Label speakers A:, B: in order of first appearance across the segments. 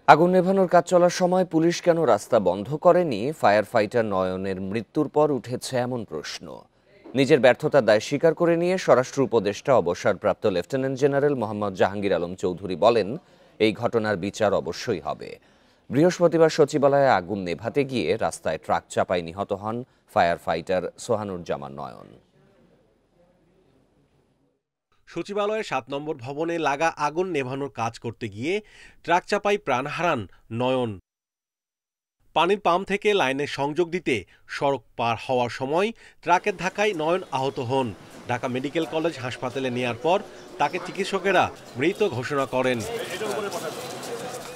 A: আগুন নেভানোর কাজ চলার সময় পুলিশ কেন রাস্তা বন্ধ করেনি? ফায়ার ফাইটার নয়নের মৃত্যুর পর উঠেছে এমন প্রশ্ন। নিজের ব্যর্থতার দায় স্বীকার করে নিয়ে স্বরাষ্ট্র উপদেষ্টা অবসরপ্রাপ্ত লেফটেন্যান্ট জেনারেল মোহাম্মদ জাহাঙ্গীর আলম চৌধুরী বলেন, এই ঘটনার বিচার অবশ্যই হবে। বৃহস্পতিবার সচিবালয়ে আগুন নেভাতে গিয়ে রাস্তায় ট্রাক চাপায় নিহত হন ফায়ার ফাইটার সোহানুজ্জামান নয়ন।
B: সচিবালয়ের ৭ নম্বর ভবনে লাগা আগুন নেভানোর কাজ করতে গিয়ে ট্রাক চাপায় প্রাণ হারান নয়ন। পানির পাম্প থেকে লাইনে সংযোগ দিতে সড়ক পার হওয়ার সময় ট্রাকের ধাক্কায় নয়ন আহত হন। ঢাকা মেডিকেল কলেজ হাসপাতালে নেয়ার পর তাকে চিকিৎসকেরা মৃত ঘোষণা করেন।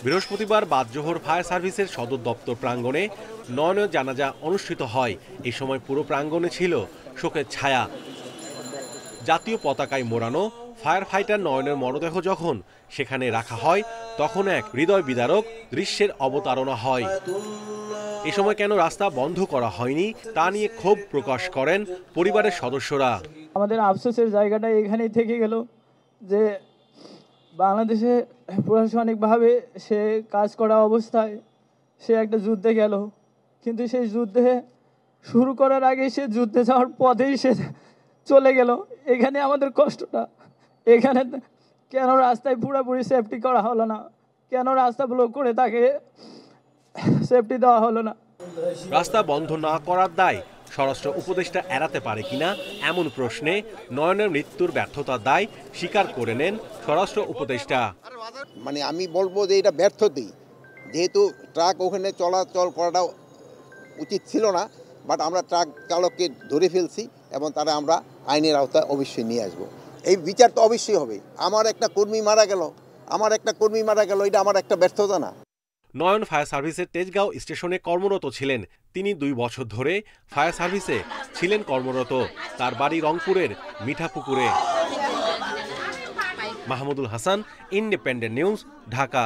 B: বৃহস্পতিবার বাদজোহর ফায়ার সার্ভিসের সদর দপ্তর প্রাঙ্গণে নয়নের জানাজা অনুষ্ঠিত হয়। এই সময় পুরো প্রাঙ্গণে ছিল শোকের ছায়া। জাতীয় পতাকায় মোড়ানো ফায়ার ফাইটার নয়নের মরদেহ যখন সেখানে রাখা হয়, তখন এক হৃদয় বিদারক দৃশ্যের অবতারণা হয়। এ সময় কেন রাস্তা বন্ধ করা হয়নি তা নিয়ে ক্ষোভ প্রকাশ করেন পরিবারের সদস্যরা।
C: আমাদের আফসোসের জায়গাটা এখানেই থেকে গেল যে বাংলাদেশে প্রশাসনিকভাবে সে কাজ করা অবস্থায় সে একটা যুদ্ধে গেল, কিন্তু সেই যুদ্ধে শুরু করার আগে সে যুদ্ধে যাওয়ার পথেই সে চলে গেল। এখানে আমাদের কষ্টটা, এখানে কেন রাস্তায় পুরোপুরি সেফটি করা হলো না, কেন রাস্তা ব্লক করে তাকে সেফটি দেওয়া হলো না।
B: রাস্তা বন্ধ না করার দায় স্বরাষ্ট্র উপদেষ্টা এড়াতে পারে কিনা এমন প্রশ্নে নয়নের মৃত্যুর ব্যর্থতার দায় স্বীকার করে নেন স্বরাষ্ট্র উপদেষ্টা।
D: মানে আমি বলবো যে এটা ব্যর্থতাই, যেহেতু ট্রাক ওখানে চলাচল করাটা উচিত ছিল না, বাট আমরা ট্রাক চালককে ধরে ফেলছি এবং তারা আমরা আইনের আওতায় অবশ্যই নিয়ে আসবো। এই বিচার তো অবশ্যই হবে। আমার একটা কর্মী মারা গেল, এটা আমার একটা ব্যর্থতা না।
B: নয়ন ফায়ার সার্ভিসের তেজগাঁও স্টেশনে কর্মরত ছিলেন। তিনি 2 বছর ধরে ফায়ার সার্ভিসে ছিলেন কর্মরত। তার বাড়ি রংপুরের মিঠাপুকুরে। Mahmudul Hasan, Independent News, Dhaka.